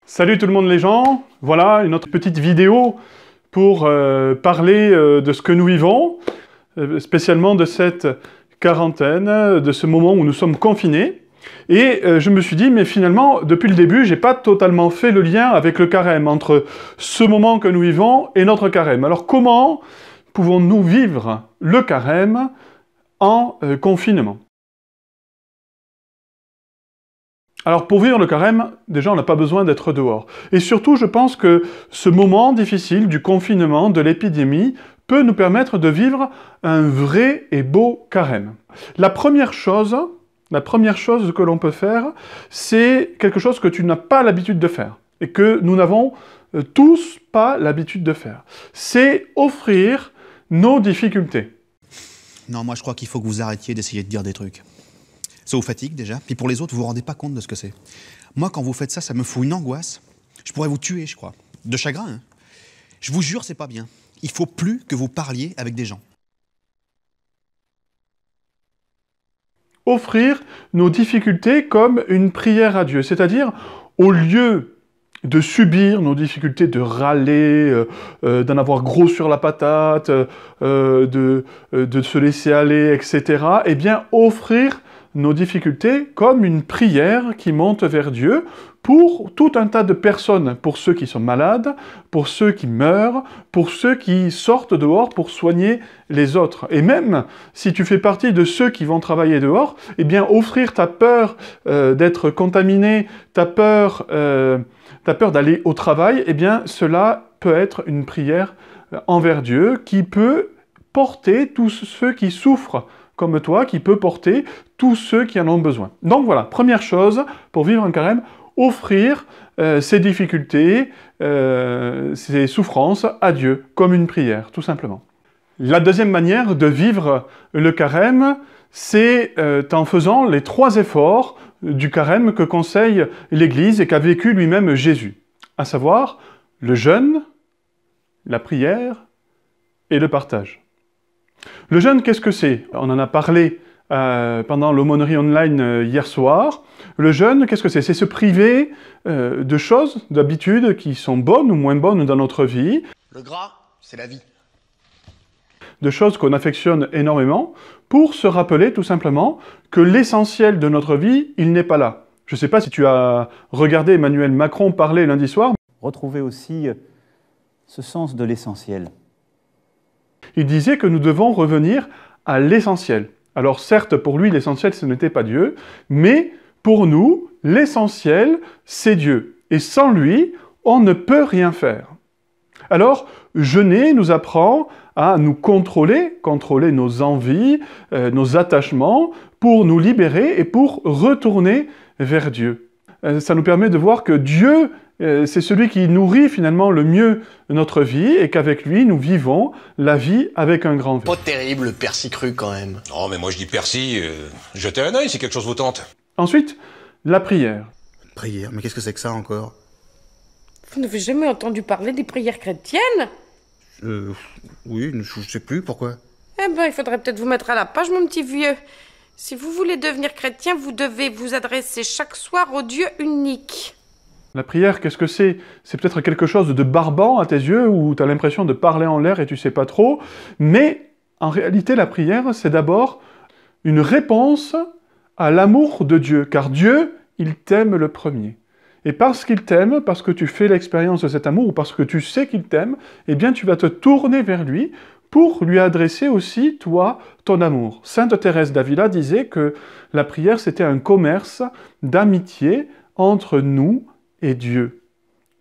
Salut tout le monde les gens, voilà une autre petite vidéo pour parler de ce que nous vivons, spécialement de cette quarantaine, de ce moment où nous sommes confinés. Et je me suis dit, mais finalement, depuis le début, j'ai pas totalement fait le lien avec le carême, entre ce moment que nous vivons et notre carême. Alors comment pouvons-nous vivre le carême en confinement ? Alors pour vivre le carême, déjà on n'a pas besoin d'être dehors. Et surtout je pense que ce moment difficile du confinement, de l'épidémie, peut nous permettre de vivre un vrai et beau carême. La première chose que l'on peut faire, c'est quelque chose que tu n'as pas l'habitude de faire, et que nous n'avons tous pas l'habitude de faire. C'est offrir nos difficultés. Non, moi je crois qu'il faut que vous arrêtiez d'essayer de dire des trucs. Ça vous fatigue déjà, puis pour les autres, vous vous rendez pas compte de ce que c'est. Moi, quand vous faites ça, ça me fout une angoisse. Je pourrais vous tuer, je crois. De chagrin, hein. Je vous jure, c'est pas bien. Il faut plus que vous parliez avec des gens. Offrir nos difficultés comme une prière à Dieu, c'est-à-dire au lieu de subir nos difficultés, de râler, d'en avoir gros sur la patate, de se laisser aller, etc., eh bien offrir nos difficultés comme une prière qui monte vers Dieu pour tout un tas de personnes, pour ceux qui sont malades, pour ceux qui meurent, pour ceux qui sortent dehors pour soigner les autres. Et même si tu fais partie de ceux qui vont travailler dehors, eh bien offrir ta peur d'être contaminé, ta peur d'aller au travail, eh bien cela peut être une prière envers Dieu qui peut porter tous ceux qui souffrent comme toi, qui peut porter tous ceux qui en ont besoin. Donc voilà, première chose, pour vivre un carême, offrir ses difficultés, ses souffrances à Dieu, comme une prière, tout simplement. La deuxième manière de vivre le carême, c'est en faisant les 3 efforts du carême que conseille l'Église et qu'a vécu lui-même Jésus, à savoir le jeûne, la prière et le partage. Le jeûne, qu'est-ce que c'est? On en a parlé pendant l'aumônerie online hier soir. Le jeûne, qu'est-ce que c'est? C'est se priver de choses, d'habitudes qui sont bonnes ou moins bonnes dans notre vie. Le gras, c'est la vie. De choses qu'on affectionne énormément, pour se rappeler tout simplement que l'essentiel de notre vie, il n'est pas là. Je ne sais pas si tu as regardé Emmanuel Macron parler lundi soir. Retrouver aussi ce sens de l'essentiel. Il disait que nous devons revenir à l'essentiel. Alors certes, pour lui, l'essentiel, ce n'était pas Dieu, mais pour nous, l'essentiel, c'est Dieu. Et sans lui, on ne peut rien faire. Alors, jeûner nous apprend à nous contrôler nos envies, nos attachements, pour nous libérer et pour retourner vers Dieu. Ça nous permet de voir que Dieu, c'est celui qui nourrit finalement le mieux notre vie et qu'avec lui, nous vivons la vie avec un grand V. Pas terrible le persil cru quand même. Non, mais moi je dis persil, jetez un œil si quelque chose vous tente. Ensuite, la prière. Prière, mais qu'est-ce que c'est que ça encore? Vous n'avez jamais entendu parler des prières chrétiennes? Oui, je sais plus, pourquoi? Eh ben, il faudrait peut-être vous mettre à la page, mon petit vieux. Si vous voulez devenir chrétien, vous devez vous adresser chaque soir au Dieu unique. La prière, qu'est-ce que c'est? C'est peut-être quelque chose de barbant à tes yeux, où tu as l'impression de parler en l'air et tu sais pas trop, mais en réalité, la prière, c'est d'abord une réponse à l'amour de Dieu, car Dieu, il t'aime le premier. Et parce qu'il t'aime, parce que tu fais l'expérience de cet amour, ou parce que tu sais qu'il t'aime, eh bien tu vas te tourner vers lui pour lui adresser aussi, toi, ton amour. Sainte Thérèse d'Avila disait que la prière, c'était un commerce d'amitié entre nous et Dieu.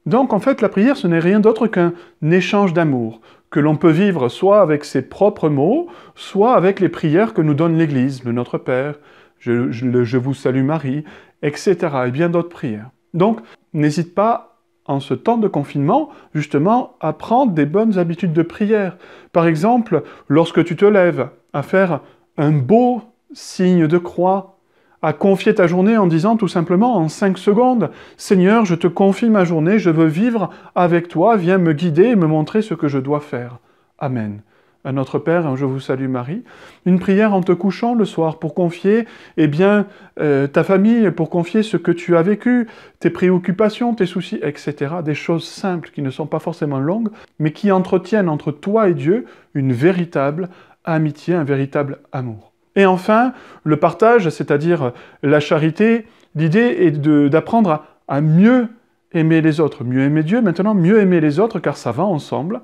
Donc en fait, la prière, ce n'est rien d'autre qu'un échange d'amour, que l'on peut vivre soit avec ses propres mots, soit avec les prières que nous donne l'Église, le Notre Père, je vous salue Marie, etc. et bien d'autres prières. Donc, n'hésite pas, en ce temps de confinement, justement, à prendre des bonnes habitudes de prière. Par exemple, lorsque tu te lèves, à faire un beau signe de croix, à confier ta journée en disant tout simplement en 5 secondes « Seigneur, je te confie ma journée, je veux vivre avec toi, viens me guider et me montrer ce que je dois faire. Amen. » à Notre Père, je vous salue Marie. Une prière en te couchant le soir pour confier ta famille, pour confier ce que tu as vécu, tes préoccupations, tes soucis, etc. Des choses simples qui ne sont pas forcément longues, mais qui entretiennent entre toi et Dieu une véritable amitié, un véritable amour. Et enfin, le partage, c'est-à-dire la charité, l'idée est d'apprendre à mieux aimer les autres, mieux aimer Dieu, maintenant mieux aimer les autres, car ça va ensemble.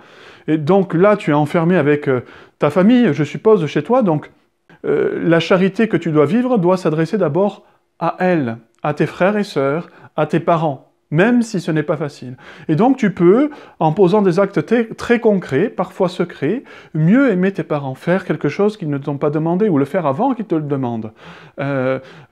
Et donc là, tu es enfermé avec ta famille, je suppose, chez toi, donc la charité que tu dois vivre doit s'adresser d'abord à elle, à tes frères et sœurs, à tes parents, même si ce n'est pas facile. Et donc tu peux, en posant des actes très concrets, parfois secrets, mieux aimer tes parents, faire quelque chose qu'ils ne t'ont pas demandé, ou le faire avant qu'ils te le demandent.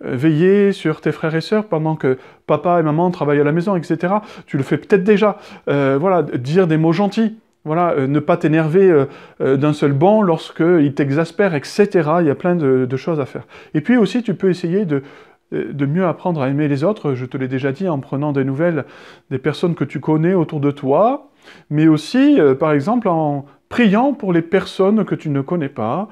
Veiller sur tes frères et sœurs pendant que papa et maman travaillent à la maison, etc. Tu le fais peut-être déjà. Voilà, dire des mots gentils. Voilà, ne pas t'énerver d'un seul bond lorsqu'ils t'exaspèrent, etc. Il y a plein de choses à faire. Et puis aussi, tu peux essayer de mieux apprendre à aimer les autres, je te l'ai déjà dit, en prenant des nouvelles des personnes que tu connais autour de toi, mais aussi, par exemple, en priant pour les personnes que tu ne connais pas.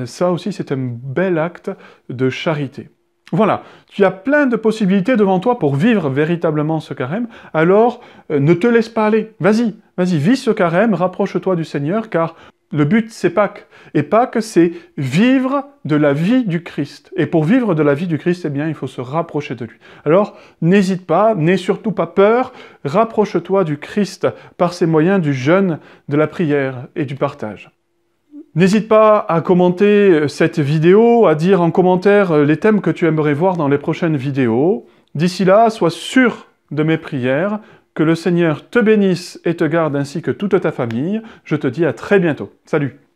Ça aussi, c'est un bel acte de charité. Voilà, tu as plein de possibilités devant toi pour vivre véritablement ce carême, alors ne te laisse pas aller, vas-y, vis ce carême, rapproche-toi du Seigneur, car le but c'est Pâques, et Pâques c'est vivre de la vie du Christ, et pour vivre de la vie du Christ, eh bien il faut se rapprocher de lui. Alors n'hésite pas, n'aie surtout pas peur, rapproche-toi du Christ par ces moyens du jeûne, de la prière et du partage. N'hésite pas à commenter cette vidéo, à dire en commentaire les thèmes que tu aimerais voir dans les prochaines vidéos. D'ici là, sois sûr de mes prières, que le Seigneur te bénisse et te garde ainsi que toute ta famille. Je te dis à très bientôt. Salut!